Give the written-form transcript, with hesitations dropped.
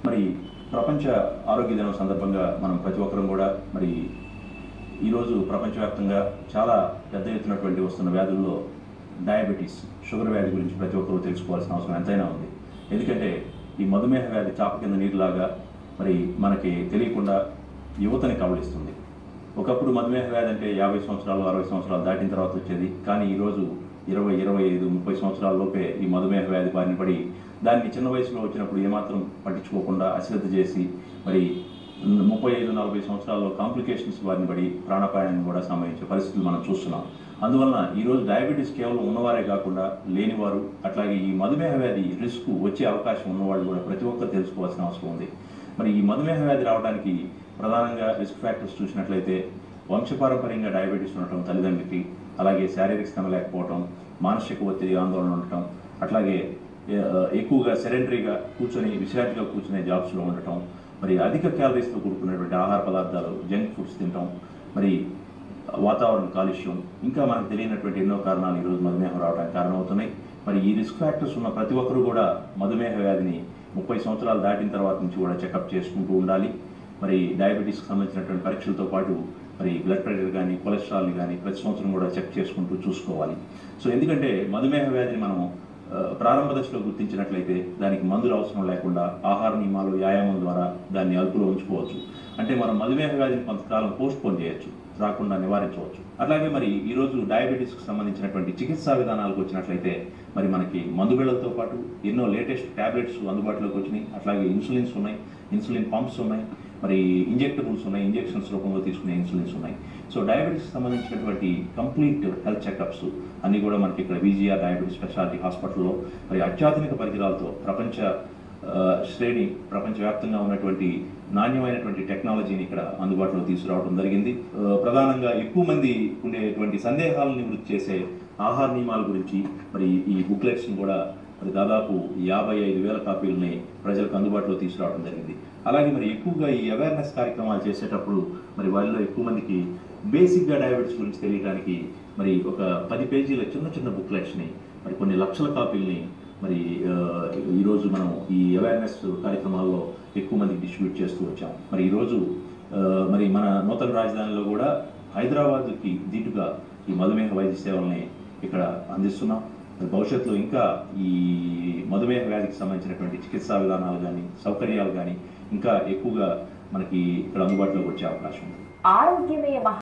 మరి ప్రపంచ ఆరోగ్య దినం సందర్భంగా మనం ప్రతి ఒక్కరం కూడా మరి ఈరోజు ప్రపంచవ్యాప్తంగా చాలా పెద్ద ఎత్తునటువంటి వస్తున్న వ్యాధుల్లో డయాబెటీస్, షుగర్ వ్యాధి గురించి ప్రతి ఒక్కరూ తెలుసుకోవాల్సిన అవసరం ఎంతైనా ఉంది. ఎందుకంటే ఈ మధుమేహ వ్యాధి చాప కింద నీరులాగా మరి మనకి తెలియకుండా యువతని కబళిస్తుంది. ఒకప్పుడు మధుమేహ వ్యాధి అంటే 50 సంవత్సరాలు 60 సంవత్సరాలు దాటిన తర్వాత వచ్చేది. కానీ ఈరోజు 20, 25, 30 సంవత్సరాల లోపే ఈ మధుమేహ వ్యాధి బారిన పడి దాన్ని చిన్న వయసులో వచ్చినప్పుడు ఏమాత్రం పట్టించుకోకుండా అశ్రద్ధ చేసి మరి 35, 40 సంవత్సరాల్లో కాంప్లికేషన్స్ బారిన పడి ప్రాణాపాయాన్ని కూడా సంభవించే పరిస్థితులు మనం చూస్తున్నాం. అందువలన ఈరోజు డయాబెటీస్ కేవలం ఉన్నవారే కాకుండా లేనివారు, అట్లాగే ఈ మధుమేహ వ్యాధి రిస్క్ వచ్చే అవకాశం ఉన్నవాళ్ళు కూడా ప్రతి ఒక్కరు తెలుసుకోవాల్సిన అవసరం ఉంది. మరి ఈ మధుమేహ వ్యాధి రావడానికి ప్రధానంగా రిస్క్ ఫ్యాక్టర్స్ చూసినట్లయితే వంశపారంపర్యంగా డయాబెటీస్ ఉండటం తల్లిదండ్రులకి, అలాగే శారీరక శ్రమ లేకపోవటం, మానసిక ఒత్తిడి, ఆందోళన ఉండటం, అట్లాగే ఎక్కువగా సెడెంటరీగా కూర్చొని విశ్రాంతిగా కూర్చునే జాబ్స్లో ఉండటం, మరి అధిక క్యాలరీస్తో కూడుకున్నటువంటి ఆహార పదార్థాలు, జంక్ ఫుడ్స్ తినటం, మరి వాతావరణ కాలుష్యం, ఇంకా మనకు తెలియనటువంటి ఎన్నో కారణాలు ఈరోజు మధుమేహం రావడానికి కారణమవుతున్నాయి. మరి ఈ రిస్క్ ఫ్యాక్టర్స్ ఉన్న ప్రతి ఒక్కరూ కూడా మధుమేహ వ్యాధిని 30 సంవత్సరాలు దాటిన తర్వాత నుంచి కూడా చెకప్ చేసుకుంటూ ఉండాలి. మరి డయాబెటీస్కి సంబంధించినటువంటి పరీక్షలతో పాటు మరి బ్లడ్ ప్రెషర్ కానీ, కొలెస్ట్రాల్ కానీ ప్రతి సంవత్సరం కూడా చెక్ చేసుకుంటూ చూసుకోవాలి. సో ఎందుకంటే మధుమేహ వ్యాధిని మనం ప్రారంభ దశలో గుర్తించినట్లయితే దానికి మందులు అవసరం లేకుండా ఆహార నియమాలు, వ్యాయామం ద్వారా దాన్ని అదుపులో ఉంచుకోవచ్చు. అంటే మనం మధుమేహ వ్యాధిని కొంతకాలం పోస్ట్పోన్ చేయొచ్చు, రాకుండా నివారించవచ్చు. అలాగే మరి ఈరోజు డయాబెటీస్కి సంబంధించినటువంటి చికిత్సా విధానాలకు వచ్చినట్లయితే మరి మనకి మందు బిళ్ళలతో పాటు ఎన్నో లేటెస్ట్ ట్యాబ్లెట్స్ అందుబాటులోకి వచ్చినాయి. అట్లాగే ఇన్సులిన్స్ ఉన్నాయి, ఇన్సులిన్ పంప్స్ ఉన్నాయి, మరి ఇంజెక్టబుల్స్ ఉన్నాయి, ఇంజెక్షన్స్ రూపంలో తీసుకునే ఇన్సులిన్స్ ఉన్నాయి. సో డయాబెటీస్కి సంబంధించినటువంటి కంప్లీట్ హెల్త్ చెకప్స్ అన్నీ కూడా మనకి ఇక్కడ విజిఆర్ డయాబెటీస్ స్పెషాలిటీ హాస్పిటల్లో మరి అత్యాధునిక పరికరాలతో ప్రపంచవ్యాప్తంగా ఉన్నటువంటి నాణ్యమైనటువంటి టెక్నాలజీని ఇక్కడ అందుబాటులో తీసుకురావడం జరిగింది. ప్రధానంగా ఎక్కువ మంది ఉండేటువంటి సందేహాలను నివృత్తి చేసే ఆహార నియమాల గురించి మరి ఈ బుక్లెట్స్ని కూడా మరి దాదాపు 55,000 కాపీలని ప్రజలకు అందుబాటులో తీసుకురావడం జరిగింది. అలాగే మరి ఎక్కువగా ఈ అవేర్నెస్ కార్యక్రమాలు చేసేటప్పుడు మరి వారిలో ఎక్కువ మందికి బేసిక్గా డయాబెటీస్ గురించి తెలియడానికి మరి ఒక 10 పేజీల చిన్న బుక్లెట్స్ని మరి కొన్ని లక్షల కాపీలని మరి ఈరోజు మనం ఈ అవేర్నెస్ కార్యక్రమాల్లో ఎక్కువ మందికి డిస్ట్రిబ్యూట్ చేస్తూ వచ్చాం. మరి ఈరోజు మరి మన నూతన రాజధానిలో కూడా హైదరాబాద్కి దీటుగా ఈ మధుమేహ వైద్య సేవల్ని ఇక్కడ అందిస్తున్నాం. భవిష్యత్తులో ఇంకా ఈ మధుమేహ వ్యాధికి సంబంధించినటువంటి చికిత్సా విధానాలు కానీ, సౌకర్యాలు కానీ ఇంకా ఎక్కువగా మనకి ఇక్కడ అందుబాటులోకి వచ్చే అవకాశం ఉంది. ఆరోగ్యమే